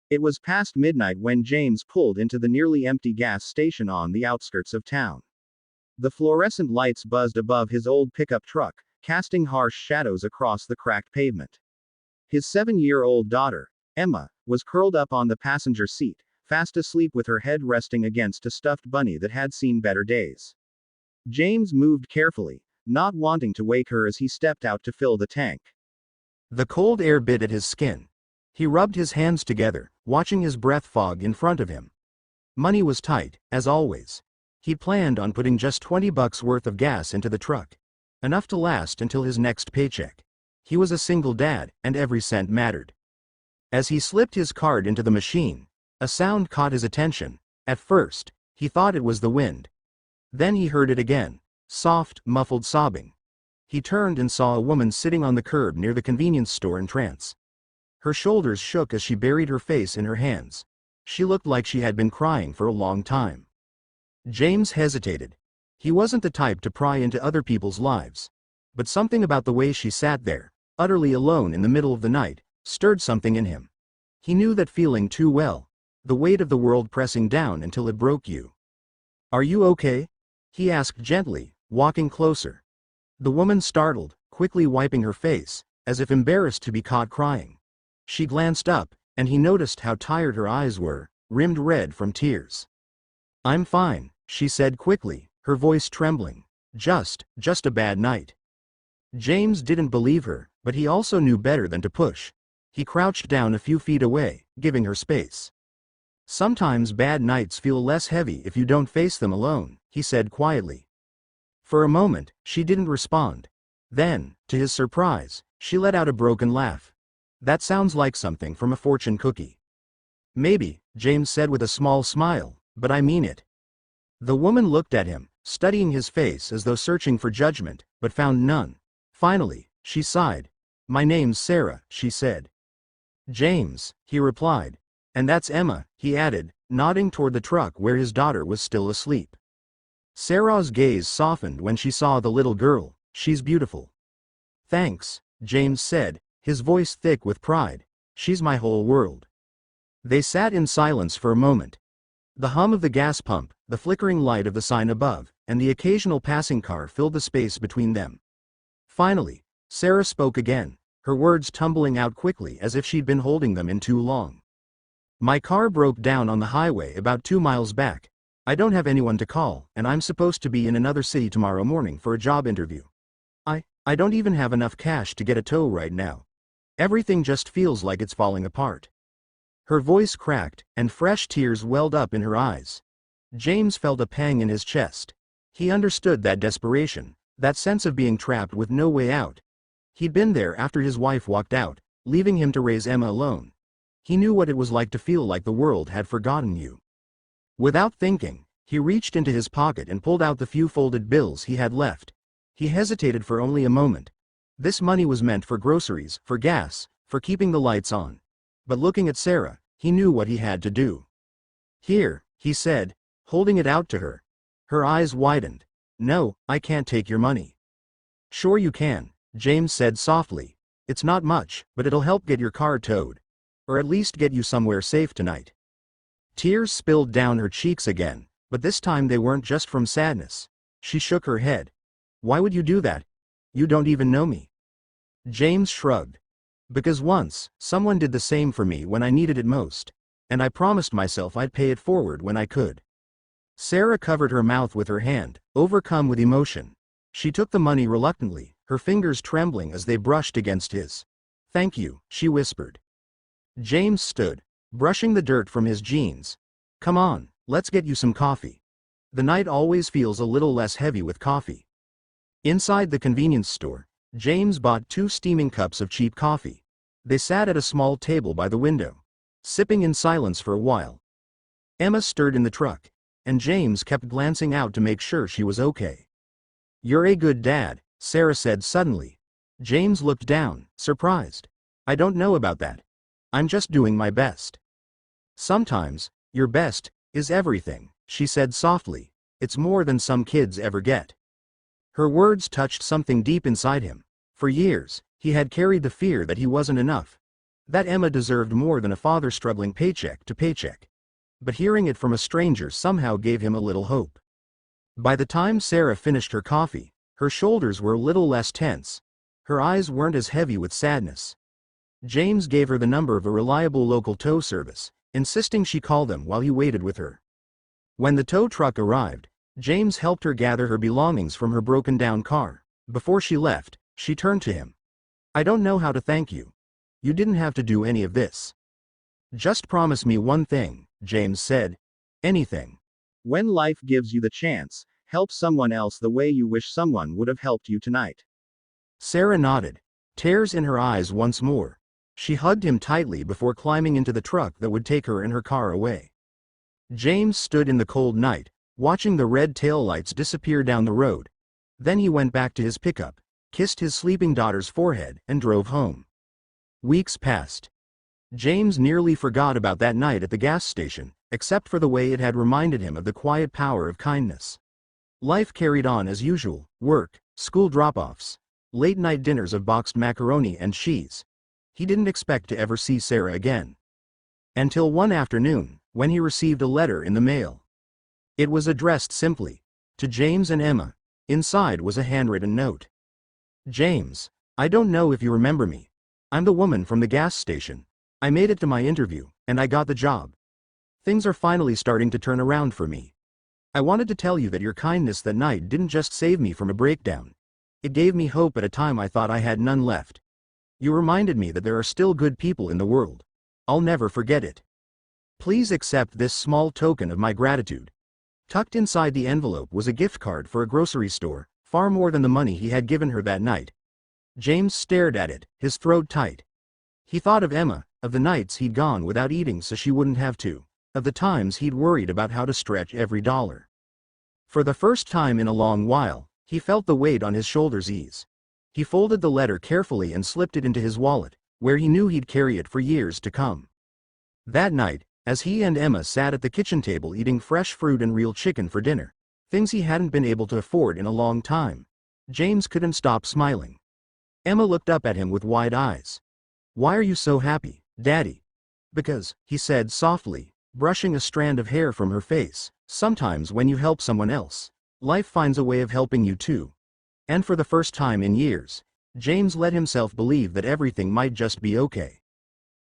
It was past midnight when James pulled into the nearly empty gas station on the outskirts of town. The fluorescent lights buzzed above his old pickup truck, casting harsh shadows across the cracked pavement. His 7-year-old daughter, Emma, was curled up on the passenger seat, fast asleep with her head resting against a stuffed bunny that had seen better days. James moved carefully, not wanting to wake her as he stepped out to fill the tank. The cold air bit at his skin. He rubbed his hands together, watching his breath fog in front of him. Money was tight, as always. He planned on putting just $20 worth of gas into the truck. Enough to last until his next paycheck. He was a single dad, and every cent mattered. As he slipped his card into the machine, a sound caught his attention. At first, he thought it was the wind. Then he heard it again, soft, muffled sobbing. He turned and saw a woman sitting on the curb near the convenience store in trance. Her shoulders shook as she buried her face in her hands. She looked like she had been crying for a long time. James hesitated. He wasn't the type to pry into other people's lives. But something about the way she sat there, utterly alone in the middle of the night, stirred something in him. He knew that feeling too well, the weight of the world pressing down until it broke you. "Are you okay?" he asked gently, walking closer. The woman startled, quickly wiping her face, as if embarrassed to be caught crying. She glanced up, and he noticed how tired her eyes were, rimmed red from tears. "I'm fine," she said quickly, her voice trembling. Just a bad night." James didn't believe her, but he also knew better than to push. He crouched down a few feet away, giving her space. "Sometimes bad nights feel less heavy if you don't face them alone," he said quietly. For a moment, she didn't respond. Then, to his surprise, she let out a broken laugh. "That sounds like something from a fortune cookie." "Maybe," James said with a small smile, "but I mean it." The woman looked at him, studying his face as though searching for judgment, but found none. Finally, she sighed. "My name's Sarah," she said. "James," he replied. "And that's Emma," he added, nodding toward the truck where his daughter was still asleep. Sarah's gaze softened when she saw the little girl. "She's beautiful." "Thanks," James said, his voice thick with pride. "She's my whole world." They sat in silence for a moment. The hum of the gas pump, the flickering light of the sign above, and the occasional passing car filled the space between them. Finally, Sarah spoke again, her words tumbling out quickly as if she'd been holding them in too long. "My car broke down on the highway about 2 miles back. I don't have anyone to call, and I'm supposed to be in another city tomorrow morning for a job interview. I don't even have enough cash to get a tow right now. Everything just feels like it's falling apart." Her voice cracked, and fresh tears welled up in her eyes. James felt a pang in his chest. He understood that desperation, that sense of being trapped with no way out. He'd been there after his wife walked out, leaving him to raise Emma alone. He knew what it was like to feel like the world had forgotten you. Without thinking, he reached into his pocket and pulled out the few folded bills he had left. He hesitated for only a moment. This money was meant for groceries, for gas, for keeping the lights on. But looking at Sarah, he knew what he had to do. "Here," he said, holding it out to her. Her eyes widened. "No, I can't take your money." "Sure you can," James said softly. "It's not much, but it'll help get your car towed. Or at least get you somewhere safe tonight." Tears spilled down her cheeks again, but this time they weren't just from sadness. She shook her head. "Why would you do that? You don't even know me." James shrugged. "Because once, someone did the same for me when I needed it most. And I promised myself I'd pay it forward when I could." Sarah covered her mouth with her hand, overcome with emotion. She took the money reluctantly, her fingers trembling as they brushed against his. "Thank you," she whispered. James stood, brushing the dirt from his jeans. "Come on, let's get you some coffee. The night always feels a little less heavy with coffee." Inside the convenience store, James bought 2 steaming cups of cheap coffee. They sat at a small table by the window, sipping in silence for a while. Emma stirred in the truck, and James kept glancing out to make sure she was okay. "You're a good dad," Sarah said suddenly. James looked down, surprised. "I don't know about that. I'm just doing my best." "Sometimes, your best is everything," she said softly. "It's more than some kids ever get." Her words touched something deep inside him. For years, he had carried the fear that he wasn't enough. That Emma deserved more than a father struggling paycheck to paycheck. But hearing it from a stranger somehow gave him a little hope. By the time Sarah finished her coffee, her shoulders were a little less tense. Her eyes weren't as heavy with sadness. James gave her the number of a reliable local tow service, insisting she call them while he waited with her. When the tow truck arrived, James helped her gather her belongings from her broken-down car. Before she left, she turned to him. "I don't know how to thank you. You didn't have to do any of this." "Just promise me one thing," James said. "Anything." When life gives you the chance, help someone else the way you wish someone would have helped you tonight. Sarah nodded, tears in her eyes once more. She hugged him tightly before climbing into the truck that would take her and her car away. James stood in the cold night, watching the red taillights disappear down the road. Then he went back to his pickup, kissed his sleeping daughter's forehead, and drove home. Weeks passed. James nearly forgot about that night at the gas station, except for the way it had reminded him of the quiet power of kindness. Life carried on as usual: work, school drop-offs, late-night dinners of boxed macaroni and cheese. He didn't expect to ever see Sarah again. Until one afternoon, when he received a letter in the mail. It was addressed simply to James and Emma. Inside was a handwritten note. "James, I don't know if you remember me. I'm the woman from the gas station. I made it to my interview, and I got the job. Things are finally starting to turn around for me. I wanted to tell you that your kindness that night didn't just save me from a breakdown. It gave me hope at a time I thought I had none left. You reminded me that there are still good people in the world. I'll never forget it. Please accept this small token of my gratitude." Tucked inside the envelope was a gift card for a grocery store, far more than the money he had given her that night. James stared at it, his throat tight. He thought of Emma, of the nights he'd gone without eating so she wouldn't have to, of the times he'd worried about how to stretch every dollar. For the first time in a long while, he felt the weight on his shoulders ease. He folded the letter carefully and slipped it into his wallet, where he knew he'd carry it for years to come. That night, as he and Emma sat at the kitchen table eating fresh fruit and real chicken for dinner, things he hadn't been able to afford in a long time, James couldn't stop smiling. Emma looked up at him with wide eyes. "Why are you so happy, Daddy?" "Because," he said softly, brushing a strand of hair from her face, "sometimes when you help someone else, life finds a way of helping you too." And for the first time in years, James let himself believe that everything might just be okay.